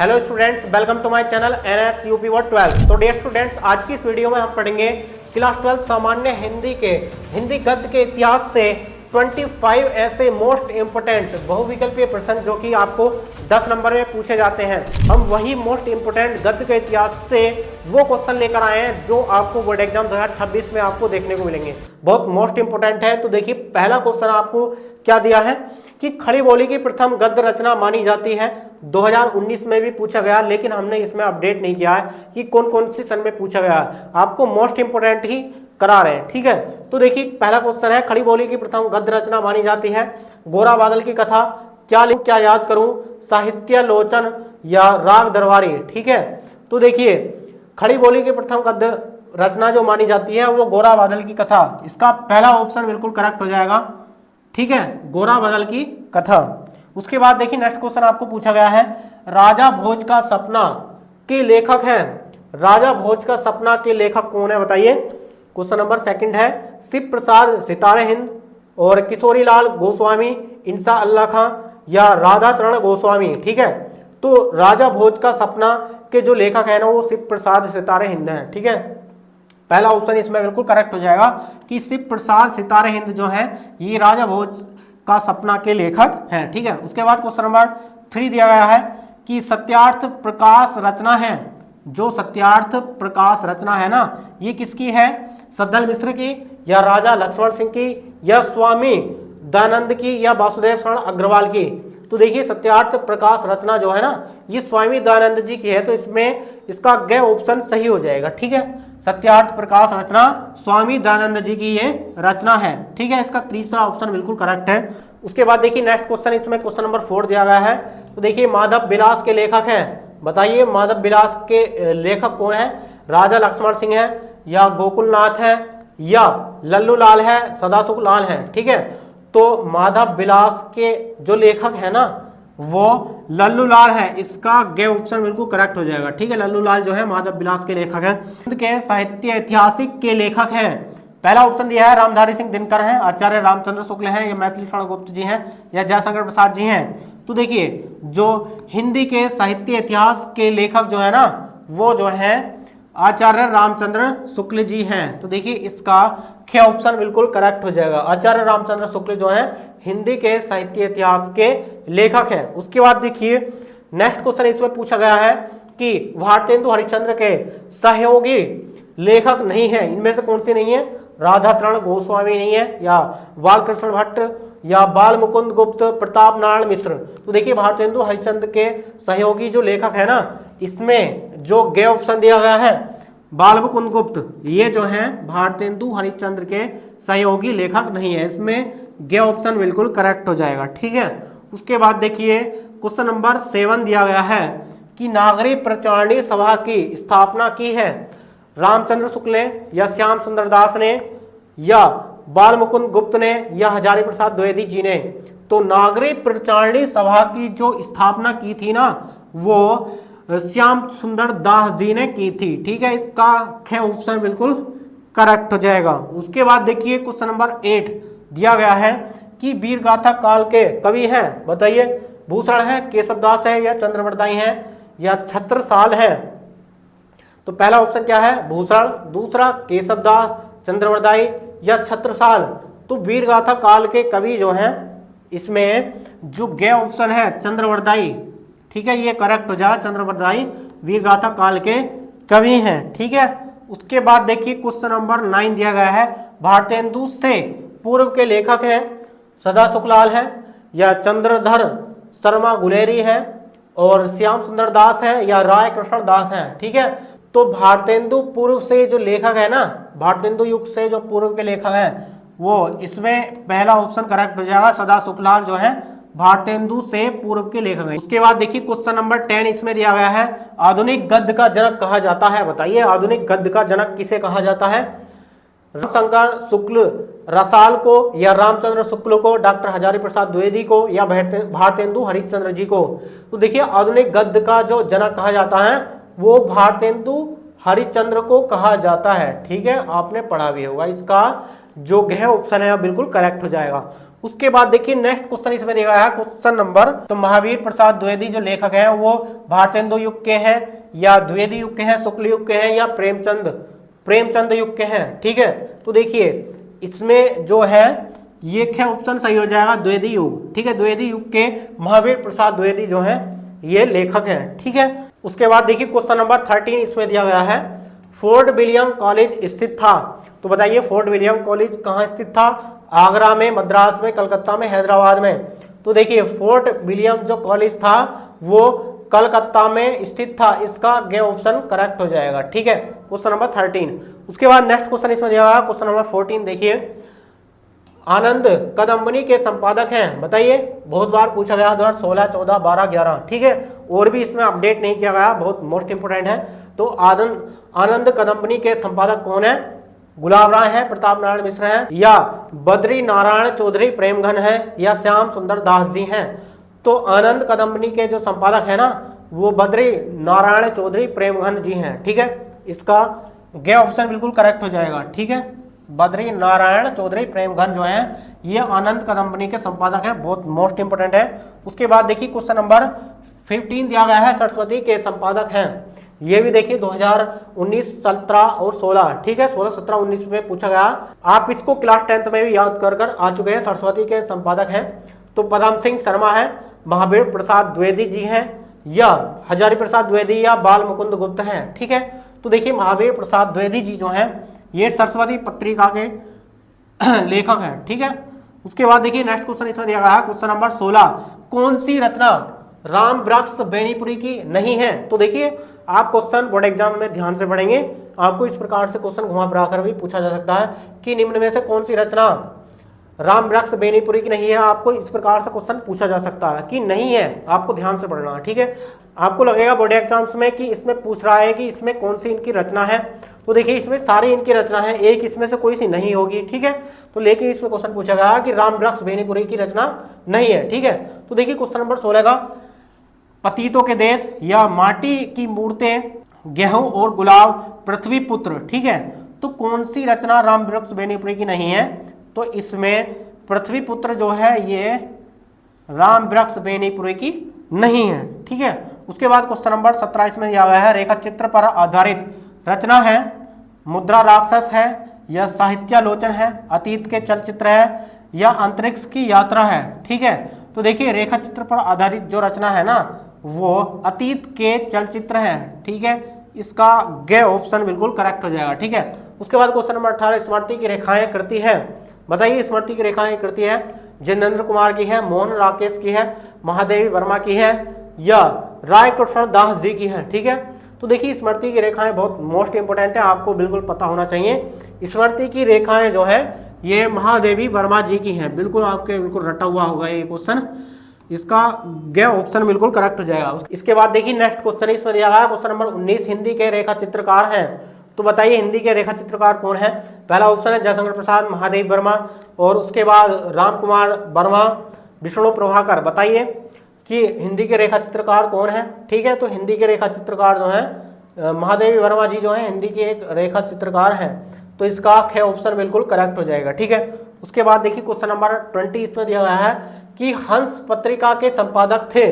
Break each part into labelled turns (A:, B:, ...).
A: Hello students, welcome to my channel NS UP word 12। तो dear students, आज की इस वीडियो में हम पढ़ेंगे क्लास 12 सामान्य हिंदी गद्य के इतिहास से 25 ऐसे मोस्ट इंपोर्टेंट बहुविकल्पीय प्रश्न जो कि आपको 10 नंबर में पूछे जाते हैं। हम वही मोस्ट इंपोर्टेंट गद्य के इतिहास से वो क्वेश्चन लेकर आए हैं जो आपको बोर्ड एग्जाम 2026 में आपको देखने को मिलेंगे। बहुत मोस्ट इंपोर्टेंट है। तो देखिए, पहला क्वेश्चन आपको क्या दिया है कि खड़ी बोली की प्रथम गद्य रचना मानी जाती है। 2019 में भी पूछा गया, लेकिन हमने इसमें अपडेट नहीं किया है कि कौन कौन सी सन में पूछा गया है। आपको मोस्ट इंपोर्टेंट ही करा रहे हैं, ठीक है। तो देखिए, पहला क्वेश्चन है, खड़ी बोली की प्रथम गद्य रचना मानी जाती है गोरा बादल की कथा, क्या लिखूं क्या याद करूं, साहित्य लोचन या राग दरबारी, ठीक है। तो देखिए, खड़ी बोली की प्रथम गद्य रचना जो मानी जाती है वो गोरा बादल की कथा, इसका पहला ऑप्शन बिल्कुल करेक्ट हो जाएगा, ठीक है, गोरा बादल की कथा। उसके बाद देखिए, नेक्स्ट क्वेश्चन आपको पूछा गया है, राजा भोज का सपना के लेखक हैं। राजा भोज का सपना के लेखक कौन है बताइए। क्वेश्चन नंबर सेकंड है, शिव प्रसाद सितारे हिंद और किशोरी लाल गोस्वामी, इंसा अल्लाह खां या राधा तरण गोस्वामी, ठीक है। तो राजा भोज का सपना के जो लेखक है ना वो शिव प्रसाद सितारे हिंद हैं, ठीक है। पहला ऑप्शन इसमें बिल्कुल करेक्ट हो जाएगा कि शिव प्रसाद सितारे हिंद जो है ये राजा भोज का सपना के लेखक हैं, ठीक है। उसके बाद क्वेश्चन नंबर 3 दिया गया है कि सत्यार्थ प्रकाश रचना है। जो सत्यार्थ प्रकाश रचना है ना ये किसकी है, सद्धल मिश्र की या राजा लक्ष्मण सिंह की या स्वामी दयानंद की या वासुदेव शरण अग्रवाल की। तो देखिए, सत्यार्थ प्रकाश रचना जो है ना ये स्वामी दयानंद जी की है, तो इसमें इसका ग ऑप्शन सही हो जाएगा, ठीक है। सत्यार्थ प्रकाश रचना स्वामी दयानंद जी की ये रचना है, ठीक है। इसका तीसरा ऑप्शन बिल्कुल करेक्ट है। उसके बाद देखिए, नेक्स्ट क्वेश्चन इसमें क्वेश्चन नंबर 4 दिया गया है। तो देखिए, माधव विलास के लेखक हैं, बताइए माधव विलास के लेखक कौन है, राजा लक्ष्मण सिंह है या गोकुलनाथ है या लल्लू लाल है, सदासुख लाल है, ठीक है। तो माधव विलास के जो लेखक है ना वो लल्लू लाल है, इसका गे ऑप्शन बिल्कुल करेक्ट हो जाएगा, ठीक है। लल्लू लाल जो है माधव विलास के लेखक हैं। हिंद के साहित्य ऐतिहासिक के लेखक हैं। पहला ऑप्शन दिया है रामधारी सिंह दिनकर हैं, आचार्य रामचंद्र शुक्ल हैं या मैथिली शरण गुप्त जी हैं या जयशंकर प्रसाद जी हैं। तो देखिए, जो हिंदी के साहित्य इतिहास के लेखक जो है ना वो जो है आचार्य रामचंद्र शुक्ल जी हैं। तो देखिए, इसका ख ऑप्शन बिल्कुल करेक्ट हो जाएगा। आचार्य रामचंद्र शुक्ल जो है हिंदी के साहित्य इतिहास के लेखक हैं। उसके बाद देखिए, नेक्स्ट क्वेश्चन इसमें पूछा गया है कि भारतेंदु हरिश्चंद्र के सहयोगी लेखक नहीं है, इनमें से कौन सी नहीं है, राधा तरण गोस्वामी नहीं है या बालकृष्ण भट्ट या बाल मुकुंद गुप्त, प्रताप नारायण मिश्र। तो देखिए, भारतेंदु हरिश्चंद्र के सहयोगी जो लेखक है ना इसमें जो गे ऑप्शन दिया गया है बाल मुकुंद गुप्त, ये जो है भारतेंदु हरिश्चंद्र के सहयोगी लेखक नहीं है, इसमें गे ऑप्शन बिल्कुल करेक्ट हो जाएगा, ठीक है। उसके बाद देखिए, क्वेश्चन नंबर 7 दिया गया है कि नागरिक प्रचारणी सभा की स्थापना की है रामचंद्र शुक्ल ने या श्याम सुंदर दास ने या बाल मुकुंद गुप्त ने या हजारी प्रसाद द्विवेदी जी ने। तो नागरिक प्रचारणी सभा की जो स्थापना की थी ना वो श्याम सुंदर दास जी ने की थी, ठीक है। इसका ख ऑप्शन बिल्कुल करेक्ट हो जाएगा। उसके बाद देखिए, क्वेश्चन नंबर 8 दिया गया है कि वीर गाथा काल के कवि हैं, बताइए भूषण है, केशवदास है या चंद्रवरदाई है या छत्रसाल है। तो पहला ऑप्शन क्या है, भूषण, दूसरा केशवदास, चंद्रवरदाई या छत्रसाल। तो वीर गाथा काल के कवि जो हैं इसमें जो गे ऑप्शन है चंद्रवरदाई, ठीक है, ये करेक्ट हो जाए, चंद्रवरदाई वीर गाथा काल के कवि हैं, ठीक है। उसके बाद देखिए, क्वेश्चन नंबर 9 दिया गया है, भारतेंदु से पूर्व के लेखक हैं सदासुख लाल हैं या चंद्रधर शर्मा गुलेरी है और श्याम सुंदर दास है या राय कृष्ण दास है, ठीक है। तो भारतेंदु पूर्व से जो लेखक है ना, भारतेंदु युग से जो पूर्व के लेखक हैं वो इसमें पहला ऑप्शन करेक्ट हो जाएगा, सदासुख लाल जो है भारतेंदु से पूर्व के लेखक हैं। उसके बाद देखिए, क्वेश्चन नंबर 10 इसमें दिया गया है, आधुनिक गद्य का जनक कहा जाता है, बताइए आधुनिक गद्य का जनक किसे कहा जाता है, रामशंकर शुक्ल रसाल को या रामचंद्र शुक्ल को, डॉक्टर हजारी प्रसाद द्विवेदी को या भारतेंदु हरिश्चंद्र जी को। तो देखिए, आधुनिक गद्य का जो जनक कहा जाता है वो भारतेंदु हरिश्चंद्र को कहा जाता है, ठीक है, आपने पढ़ा भी होगा। इसका जो गह ऑप्शन है बिल्कुल करेक्ट हो जाएगा। उसके बाद देखिए नेक्स्ट क्वेश्चन इसमें दिया गया है क्वेश्चन नंबर, तो महावीर प्रसाद द्विवेदी जो लेखक हैं वो भारतेंदु युग के हैं या द्विवेदी युग के हैं, शुक्ल युग के हैं या प्रेमचंद युग के हैं। ठीक है, तो देखिए इसमें जो है ये क्या ऑप्शन सही हो जाएगा, द्विवेदी युग। ठीक है, द्विवेदी युग के महावीर प्रसाद द्विवेदी जो है ये लेखक हैं। ठीक है, उसके बाद देखिए क्वेश्चन नंबर 13 इसमें दिया गया है फोर्ट विलियम कॉलेज स्थित था। तो बताइए फोर्ट विलियम कॉलेज कहाँ स्थित था, आगरा में, मद्रास में, कलकत्ता में, हैदराबाद में। तो देखिए फोर्ट विलियम जो कॉलेज था वो कलकत्ता में स्थित था, इसका गे ऑप्शन करेक्ट हो जाएगा। ठीक है, क्वेश्चन नंबर 13। उसके बाद नेक्स्ट क्वेश्चन इसमें दिया गया क्वेश्चन नंबर 14 देखिए, आनंद कदम्बनी के संपादक हैं, बताइए। बहुत बार पूछा गया 2016, 14, 12, 11। ठीक है, और भी इसमें अपडेट नहीं किया गया, बहुत मोस्ट इंपोर्टेंट है। तो आनंद कदम्बनी के संपादक कौन है, गुलाब राय है, प्रताप नारायण मिश्र हैं, या बद्री नारायण चौधरी प्रेमघन है, या श्याम सुंदर दास जी हैं। तो आनंद कदम्बनी के जो संपादक है ना वो बद्री नारायण चौधरी प्रेमघन जी हैं। ठीक है, इसका गे ऑप्शन बिल्कुल करेक्ट हो जाएगा। ठीक है, बद्री नारायण चौधरी प्रेमघन जो है ये आनंद कदम्बनी के संपादक है, बहुत मोस्ट इंपोर्टेंट है। उसके बाद देखिए क्वेश्चन नंबर 15 दिया गया है, सरस्वती के संपादक हैं। ये भी देखिए 2019, 17 और 16। ठीक है, 16, 17, 19 में पूछा गया, आप इसको क्लास 10th में भी याद कर आ चुके हैं। सरस्वती के संपादक हैं तो पदम सिंह शर्मा है, महावीर प्रसाद द्विवेदी जी हैं, या हजारी प्रसाद द्विवेदी, या बाल मुकुंद गुप्त हैं। ठीक है, तो देखिए महावीर प्रसाद द्विवेदी जी जो हैं ये सरस्वती पत्रिका के लेखक हैं। ठीक है, उसके बाद देखिए नेक्स्ट क्वेश्चन इसमें दिया गया है क्वेश्चन नंबर 16, कौन सी रचना राम वृक्ष बेनीपुरी की नहीं है। तो देखिए आप क्वेश्चन बोर्ड एग्जाम में ध्यान से पढ़ेंगे, आपको इस प्रकार से क्वेश्चन घुमा फिरा कर भी पूछा जा सकता है कि निम्न में से कौन सी रचना राम वृक्ष बेनीपुरी की नहीं है। आपको इस प्रकार से क्वेश्चन पूछा जा सकता है कि नहीं है, आपको ध्यान से पढ़ना है। ठीक है, आपको लगेगा बोर्ड एग्जाम्स में कि इसमें पूछ रहा है कि इसमें कौन सी इनकी रचना है। तो देखिए इसमें सारी इनकी रचना है, एक इसमें से कोई सी नहीं होगी। ठीक है, तो लेकिन इसमें क्वेश्चन पूछा गया कि राम वृक्ष बेनीपुरी की रचना नहीं है। ठीक है, तो देखिए क्वेश्चन नंबर 16 का, पतितों के देश, या माटी की मूर्तें, गेहूं और गुलाब, पृथ्वी पुत्र। ठीक है, तो कौन सी रचना राम वृक्ष बेनीपुरी की नहीं है। तो इसमें पृथ्वी पुत्र जो है ये राम वृक्ष बेनीपुरी की नहीं है। ठीक है, उसके बाद क्वेश्चन नंबर 17 इसमें दिया गया है, रेखा चित्र पर आधारित रचना है, मुद्रा राक्षस है, या साहित्यालोचन है, अतीत के चलचित्र है, या अंतरिक्ष की यात्रा है। ठीक है, तो देखिए रेखा चित्र पर आधारित जो रचना है ना वो अतीत के चलचित्र है। ठीक है, इसका गे ऑप्शन बिल्कुल करेक्ट हो जाएगा। ठीक है, उसके बाद क्वेश्चन नंबर 18, स्मृति की रेखाएं कृति है, बताइए। स्मृति की रेखाएं कृति है, जितेंद्र कुमार की है, मोहन राकेश की है, महादेवी वर्मा की है, या राय कृष्ण दास जी की है। ठीक है, तो देखिए स्मृति की रेखाएं बहुत मोस्ट इंपोर्टेंट है, आपको बिल्कुल पता होना चाहिए। स्मृति की रेखाएं जो है ये महादेवी वर्मा जी की हैं, बिल्कुल आपके बिल्कुल रटा हुआ होगा ये क्वेश्चन, इसका गे ऑप्शन बिल्कुल करेक्ट हो जाएगा। इसके बाद देखिए नेक्स्ट क्वेश्चन इसमें दिया गया क्वेश्चन नंबर 19, हिंदी के रेखा चित्रकार हैं। तो बताइए हिंदी के रेखा चित्रकार कौन है। पहला ऑप्शन है जयशंकर प्रसाद, महादेव वर्मा, और उसके बाद राम कुमार वर्मा, विष्णु प्रभाकर। बताइए कि हिंदी के रेखा चित्रकार कौन है। ठीक है, तो हिंदी के रेखा चित्रकार जो है महादेवी वर्मा जी जो है हिंदी के एक रेखा चित्रकार हैं, तो इसका ख ऑप्शन बिल्कुल करेक्ट हो जाएगा। ठीक है, उसके बाद देखिए क्वेश्चन नंबर 20 इसमें दिया गया है कि हंस पत्रिका के संपादक थे।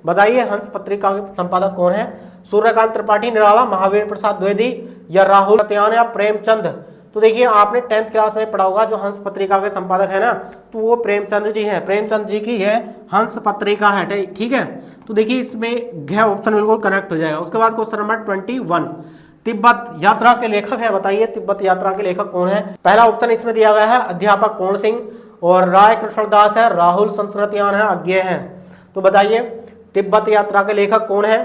A: बताइए हंस पत्रिका के संपादक कौन है। सूर्यकांत त्रिपाठी निराला, महावीर प्रसाद द्विवेदी, या राहुल सत्यान, या प्रेमचंद। तो देखिए आपने 10th क्लास में पढ़ा होगा जो हंस पत्रिका के संपादक है ना, तो वो प्रेमचंद जी हैं। प्रेमचंद जी की ये हंस पत्रिका है। ठीक है, तो देखिए इसमें घ ऑप्शन बिल्कुल करेक्ट हो जाएगा। उसके बाद क्वेश्चन नंबर 21, तिब्बत यात्रा के लेखक है। बताइए तिब्बत यात्रा के लेखक कौन है। पहला ऑप्शन इसमें दिया गया है अध्यापक पूर्ण सिंह, और राय कृष्णदास है, राहुल संस्कृतियान है, अज्ञेय है। तो बताइए तिब्बत यात्रा के लेखक कौन है।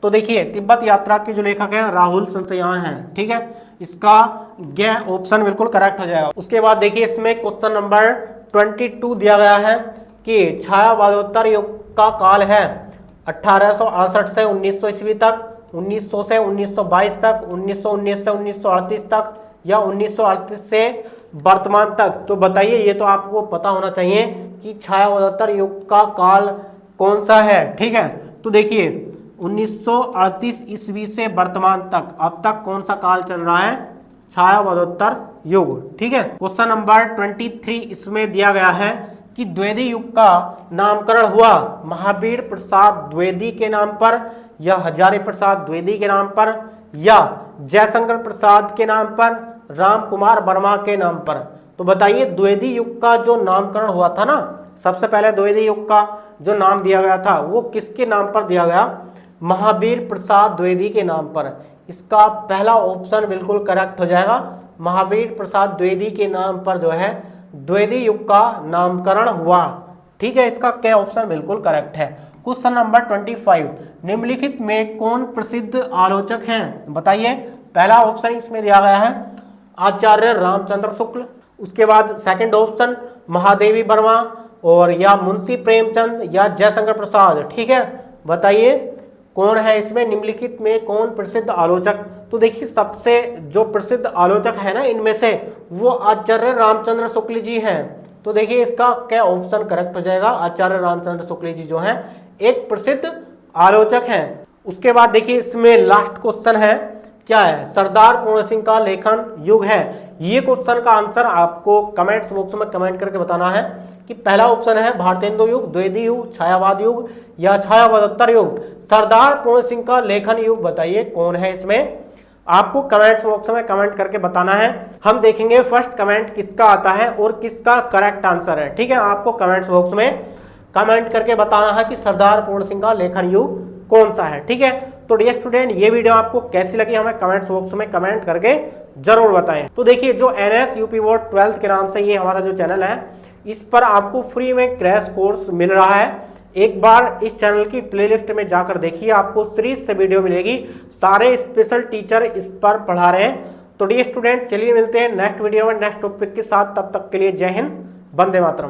A: तो देखिए तिब्बत यात्रा के जो लेखक है राहुल संस्कृतियान है। ठीक है, इसका गे ऑप्शन बिल्कुल करेक्ट हो जाएगा। उसके बाद देखिए इसमें क्वेश्चन नंबर 22 दिया गया है कि छायावादोत्तर युग का काल है 1868 से 1900 ईस्वी तक, 1900 से 1922 तक, 1919 से 1938 तक, या 1938 से वर्तमान तक। तो बताइए ये तो आपको पता होना चाहिए कि छायावादोत्तर युग का काल कौन सा है। ठीक है, तो देखिए 1938 ईस्वी से वर्तमान तक अब तक कौन सा काल चल रहा है, छायावादोत्तर युग। ठीक है, क्वेश्चन नंबर 23 इसमें दिया गया है कि द्विवेदी युग का नामकरण हुआ महावीर प्रसाद द्विवेदी के नाम पर, या हजारी प्रसाद द्विवेदी के नाम पर, या जयशंकर प्रसाद के नाम पर, राम कुमार वर्मा के नाम पर। तो बताइए द्विवेदी युग का जो नामकरण हुआ था ना, सबसे पहले द्विवेदी युग का जो नाम दिया गया था वो किसके नाम पर दिया गया? महावीर प्रसाद द्विवेदी के नाम पर। इसका पहला ऑप्शन बिल्कुल करेक्ट हो जाएगा, महावीर प्रसाद द्विवेदी के नाम पर जो है द्विवेदी युग का नामकरण हुआ। ठीक है, इसका क्या ऑप्शन बिल्कुल करेक्ट है। क्वेश्चन नंबर 25, निम्नलिखित में कौन प्रसिद्ध आलोचक हैं? बताइए। पहला ऑप्शन इसमें दिया गया है आचार्य रामचंद्र शुक्ल, उसके बाद सेकंड ऑप्शन महादेवी वर्मा, और या मुंशी प्रेमचंद, या जयशंकर प्रसाद। ठीक है, बताइए कौन है इसमें, निम्नलिखित में कौन प्रसिद्ध आलोचक? तो देखिए सबसे जो प्रसिद्ध आलोचक है ना इनमें से, वो आचार्य रामचंद्र शुक्ल जी हैं। तो देखिए इसका क्या ऑप्शन करेक्ट हो जाएगा, आचार्य रामचंद्र शुक्ल जी जो हैं एक प्रसिद्ध आलोचक हैं। उसके बाद देखिए इसमें लास्ट क्वेश्चन है, क्या है? सरदार पूर्ण सिंह का लेखन युग है। ये क्वेश्चन का आंसर आपको कमेंट्स बॉक्स में कमेंट करके बताना है कि पहला ऑप्शन है भारतेंदु युग, द्विवेदी युग, छायावाद युग, या छायावादोत्तर युग। सरदार पूर्ण सिंह का लेखन युग बताइए कौन है इसमें, आपको कमेंट्स बॉक्स में कमेंट करके बताना है। हम देखेंगे फर्स्ट कमेंट किसका आता है और किसका करेक्ट आंसर है। ठीक है, आपको कमेंट्स बॉक्स में कमेंट करके बताना है कि सरदार पूर्ण सिंह का लेखन युग कौन सा है। ठीक है, तो डियर स्टूडेंट ये वीडियो आपको कैसी लगी हमें कमेंट्स बॉक्स में कमेंट करके जरूर बताएं। तो देखिए जो NS UP बोर्ड 12th के नाम से ये हमारा जो चैनल है, इस पर आपको फ्री में क्रैश कोर्स मिल रहा है। एक बार इस चैनल की प्लेलिस्ट में जाकर देखिए, आपको सीरीज से वीडियो मिलेगी, सारे स्पेशल टीचर इस पर पढ़ा रहे हैं। तो डियर स्टूडेंट चलिए मिलते हैं नेक्स्ट वीडियो में नेक्स्ट टॉपिक के साथ, तब तक के लिए जय हिंद, वंदे मातरम।